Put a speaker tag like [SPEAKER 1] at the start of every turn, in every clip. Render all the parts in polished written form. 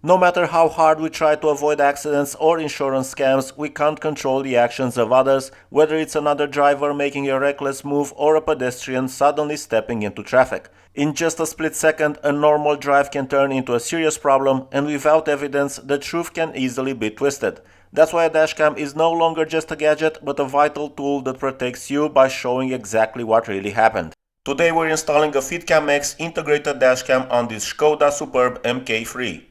[SPEAKER 1] No matter how hard we try to avoid accidents or insurance scams, we can't control the actions of others, whether it's another driver making a reckless move or a pedestrian suddenly stepping into traffic. In just a split second, a normal drive can turn into a serious problem, and without evidence, the truth can easily be twisted. That's why a dashcam is no longer just a gadget, but a vital tool that protects you by showing exactly what really happened. Today we're installing a FITCAMX integrated dashcam on this Skoda Superb MK3.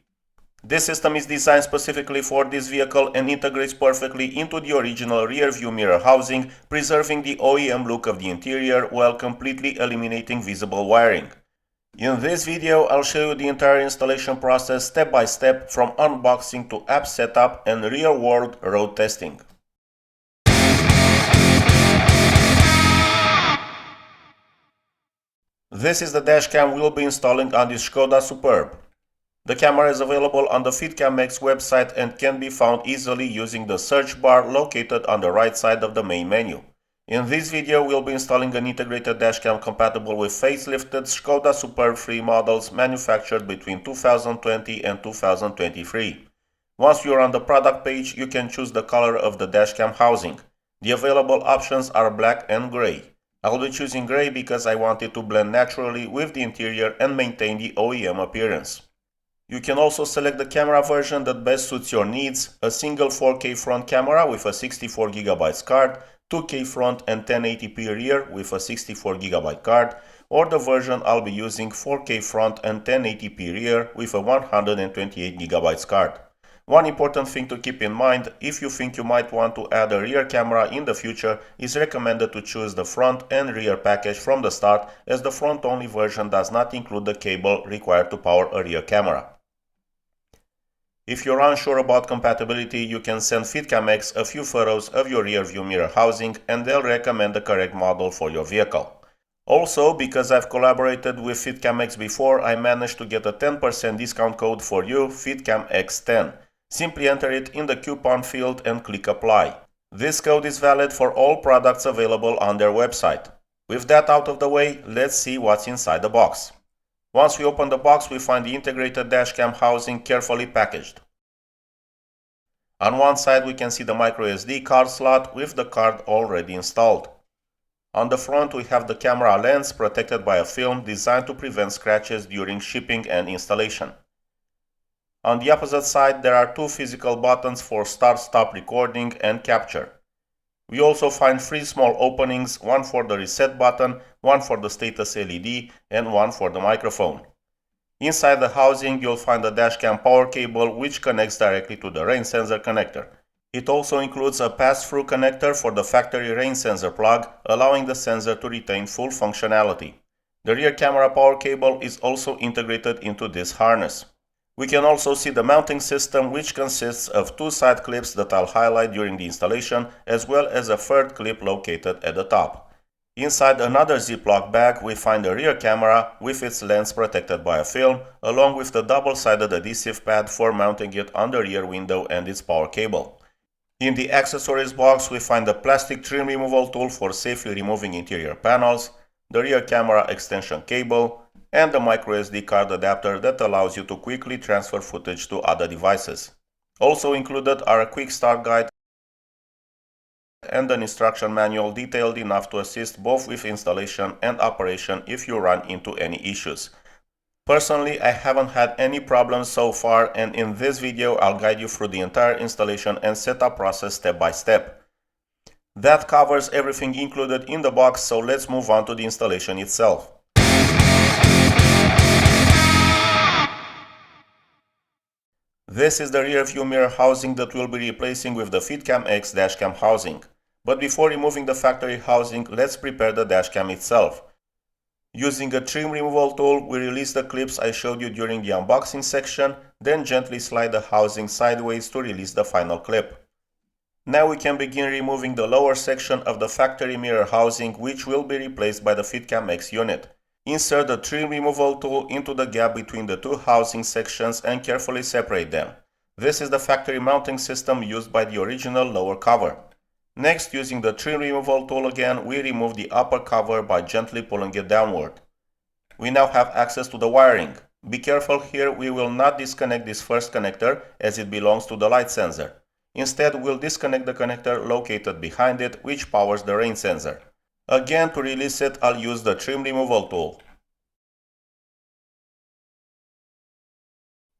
[SPEAKER 1] This system is designed specifically for this vehicle and integrates perfectly into the original rear view mirror housing, preserving the OEM look of the interior while completely eliminating visible wiring. In this video, I'll show you the entire installation process step by step, from unboxing to app setup and real-world road testing. This is the dashcam we'll be installing on this Skoda Superb. The camera is available on the FITCAMX website and can be found easily using the search bar located on the right side of the main menu. In this video, we'll be installing an integrated dashcam compatible with facelifted Skoda Superb 3 models manufactured between 2020 and 2023. Once you're on the product page, you can choose the color of the dashcam housing. The available options are black and gray. I'll be choosing gray because I want it to blend naturally with the interior and maintain the OEM appearance. You can also select the camera version that best suits your needs: a single 4K front camera with a 64GB card, 2K front and 1080p rear with a 64GB card, or the version I'll be using, 4K front and 1080p rear with a 128GB card. One important thing to keep in mind, if you think you might want to add a rear camera in the future, it's recommended to choose the front and rear package from the start, as the front-only version does not include the cable required to power a rear camera. If you're unsure about compatibility, you can send FITCAMX a few photos of your rear view mirror housing and they'll recommend the correct model for your vehicle. Also, because I've collaborated with FITCAMX before, I managed to get a 10% discount code for you, FITCAMX10. Simply enter it in the coupon field and click apply. This code is valid for all products available on their website. With that out of the way, let's see what's inside the box. Once we open the box, we find the integrated dashcam housing carefully packaged. On one side, we can see the microSD card slot with the card already installed. On the front, we have the camera lens protected by a film designed to prevent scratches during shipping and installation. On the opposite side, there are two physical buttons for start-stop recording and capture. We also find three small openings, one for the reset button, one for the status LED, and one for the microphone. Inside the housing, you'll find the dashcam power cable, which connects directly to the rain sensor connector. It also includes a pass-through connector for the factory rain sensor plug, allowing the sensor to retain full functionality. The rear camera power cable is also integrated into this harness. We can also see the mounting system, which consists of two side clips that I'll highlight during the installation, as well as a third clip located at the top. Inside another Ziploc bag, we find the rear camera with its lens protected by a film, along with the double-sided adhesive pad for mounting it on the rear window and its power cable. In the accessories box, we find the plastic trim removal tool for safely removing interior panels, the rear camera extension cable, and the microSD card adapter that allows you to quickly transfer footage to other devices. Also included are a quick start guide and an instruction manual detailed enough to assist both with installation and operation if you run into any issues. Personally, I haven't had any problems so far, and in this video I'll guide you through the entire installation and setup process step by step. That covers everything included in the box, so let's move on to the installation itself. This is the rear view mirror housing that we'll be replacing with the FITCAMX dashcam housing. But before removing the factory housing, let's prepare the dashcam itself. Using a trim removal tool, we release the clips I showed you during the unboxing section, then gently slide the housing sideways to release the final clip. Now we can begin removing the lower section of the factory mirror housing, which will be replaced by the FITCAMX unit. Insert the trim removal tool into the gap between the two housing sections and carefully separate them. This is the factory mounting system used by the original lower cover. Next, using the trim removal tool again, we remove the upper cover by gently pulling it downward. We now have access to the wiring. Be careful here, we will not disconnect this first connector as it belongs to the light sensor. Instead, we'll disconnect the connector located behind it, which powers the rain sensor. Again, to release it, I'll use the trim removal tool.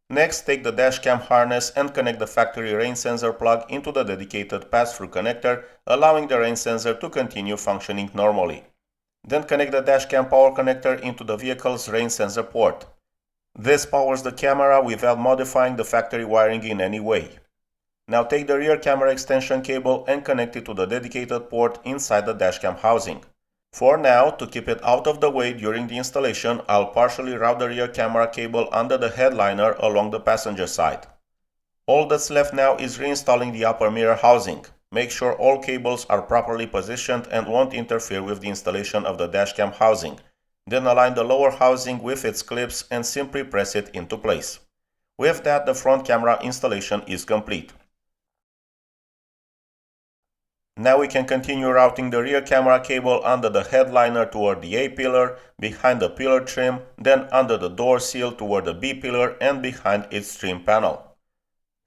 [SPEAKER 1] Next, take the dashcam harness and connect the factory rain sensor plug into the dedicated pass-through connector, allowing the rain sensor to continue functioning normally. Then connect the dashcam power connector into the vehicle's rain sensor port. This powers the camera without modifying the factory wiring in any way. Now take the rear camera extension cable and connect it to the dedicated port inside the dashcam housing. For now, to keep it out of the way during the installation, I'll partially route the rear camera cable under the headliner along the passenger side. All that's left now is reinstalling the upper mirror housing. Make sure all cables are properly positioned and won't interfere with the installation of the dashcam housing. Then align the lower housing with its clips and simply press it into place. With that, the front camera installation is complete. Now we can continue routing the rear camera cable under the headliner toward the A pillar, behind the pillar trim, then under the door seal toward the B pillar and behind its trim panel.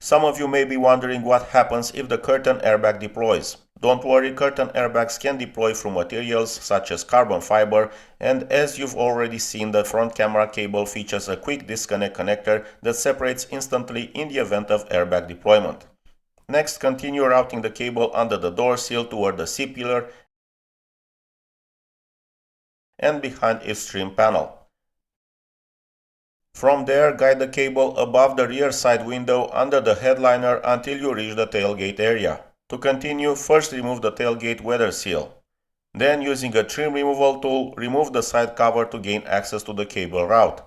[SPEAKER 1] Some of you may be wondering what happens if the curtain airbag deploys. Don't worry, curtain airbags can deploy from materials such as carbon fiber, and as you've already seen, the front camera cable features a quick disconnect connector that separates instantly in the event of airbag deployment. Next, continue routing the cable under the door seal toward the C pillar and behind its trim panel. From there, guide the cable above the rear side window under the headliner until you reach the tailgate area. To continue, first remove the tailgate weather seal. Then, using a trim removal tool, remove the side cover to gain access to the cable route.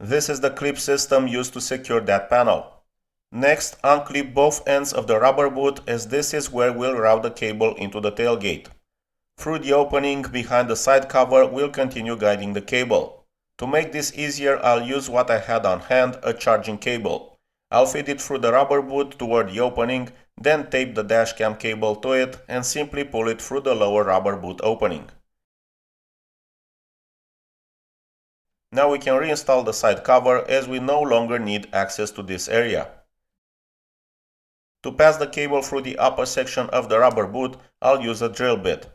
[SPEAKER 1] This is the clip system used to secure that panel. Next, unclip both ends of the rubber boot, as this is where we'll route the cable into the tailgate. Through the opening behind the side cover, we'll continue guiding the cable. To make this easier, I'll use what I had on hand, a charging cable. I'll feed it through the rubber boot toward the opening, then tape the dashcam cable to it and simply pull it through the lower rubber boot opening. Now we can reinstall the side cover, as we no longer need access to this area. To pass the cable through the upper section of the rubber boot, I'll use a drill bit.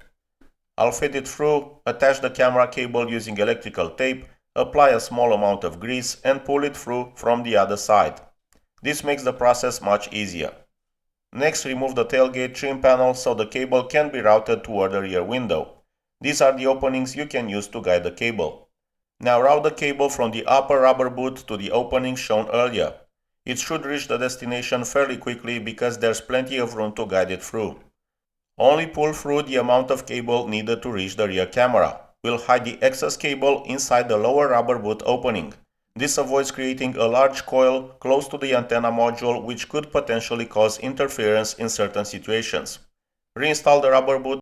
[SPEAKER 1] I'll feed it through, attach the camera cable using electrical tape, apply a small amount of grease and pull it through from the other side. This makes the process much easier. Next, remove the tailgate trim panel so the cable can be routed toward the rear window. These are the openings you can use to guide the cable. Now route the cable from the upper rubber boot to the opening shown earlier. It should reach the destination fairly quickly because there's plenty of room to guide it through. Only pull through the amount of cable needed to reach the rear camera. We'll hide the excess cable inside the lower rubber boot opening. This avoids creating a large coil close to the antenna module, which could potentially cause interference in certain situations. Reinstall the rubber boot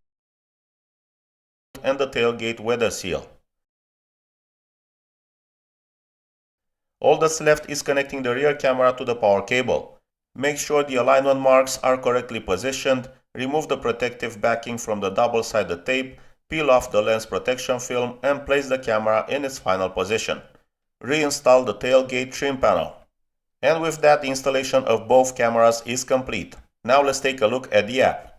[SPEAKER 1] and the tailgate weather seal. All that's left is connecting the rear camera to the power cable. Make sure the alignment marks are correctly positioned, remove the protective backing from the double-sided tape, peel off the lens protection film and place the camera in its final position. Reinstall the tailgate trim panel. And with that, the installation of both cameras is complete. Now let's take a look at the app.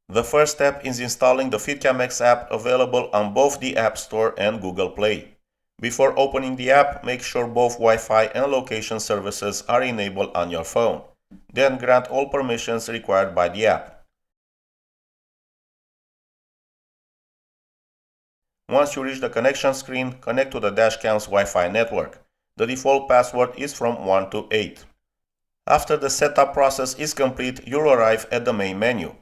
[SPEAKER 1] The first step is installing the FITCAMX app, available on both the App Store and Google Play. Before opening the app, make sure both Wi-Fi and location services are enabled on your phone. Then grant all permissions required by the app. Once you reach the connection screen, connect to the Dashcam's Wi-Fi network. The default password is from 1 to 8. After the setup process is complete, you'll arrive at the main menu.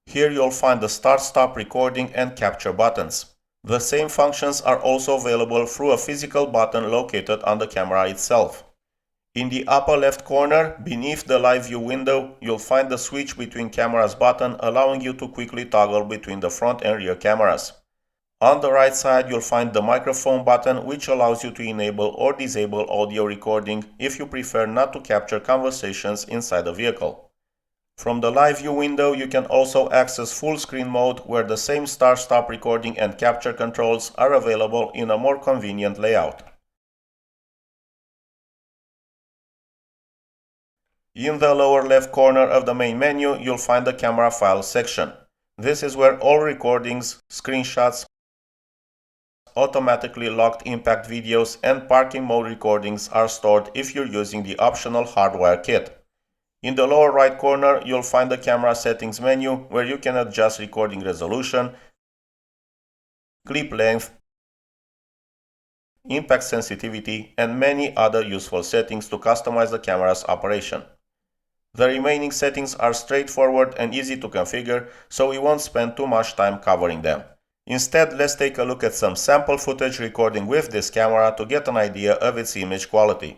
[SPEAKER 1] Here you'll find the start-stop recording and capture buttons. The same functions are also available through a physical button located on the camera itself. In the upper left corner, beneath the live view window, you'll find the switch between cameras button, allowing you to quickly toggle between the front and rear cameras. On the right side, you'll find the microphone button, which allows you to enable or disable audio recording if you prefer not to capture conversations inside the vehicle. From the live view window, you can also access full screen mode, where the same start-stop recording and capture controls are available in a more convenient layout. In the lower left corner of the main menu, you'll find the camera files section. This is where all recordings, screenshots, automatically locked impact videos, and parking mode recordings are stored if you're using the optional hardwire kit. In the lower right corner, you'll find the camera settings menu, where you can adjust recording resolution, clip length, impact sensitivity, and many other useful settings to customize the camera's operation. The remaining settings are straightforward and easy to configure, so we won't spend too much time covering them. Instead, let's take a look at some sample footage recording with this camera to get an idea of its image quality.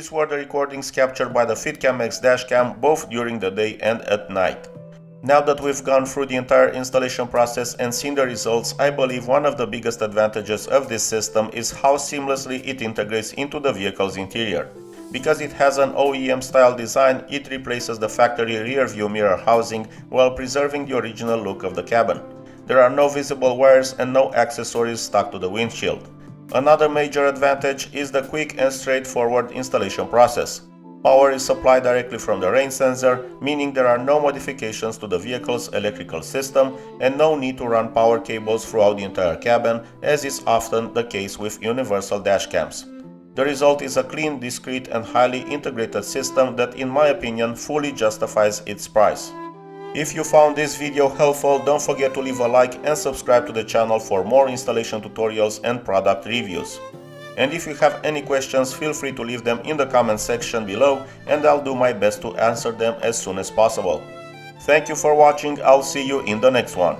[SPEAKER 1] These were the recordings captured by the FITCAMX dashcam both during the day and at night. Now that we've gone through the entire installation process and seen the results, I believe one of the biggest advantages of this system is how seamlessly it integrates into the vehicle's interior. Because it has an OEM style design, it replaces the factory rear view mirror housing while preserving the original look of the cabin. There are no visible wires and no accessories stuck to the windshield. Another major advantage is the quick and straightforward installation process. Power is supplied directly from the rain sensor, meaning there are no modifications to the vehicle's electrical system and no need to run power cables throughout the entire cabin, as is often the case with universal dashcams. The result is a clean, discreet, and highly integrated system that, in my opinion, fully justifies its price. If you found this video helpful, don't forget to leave a like and subscribe to the channel for more installation tutorials and product reviews. And if you have any questions, feel free to leave them in the comment section below and I'll do my best to answer them as soon as possible. Thank you for watching, I'll see you in the next one.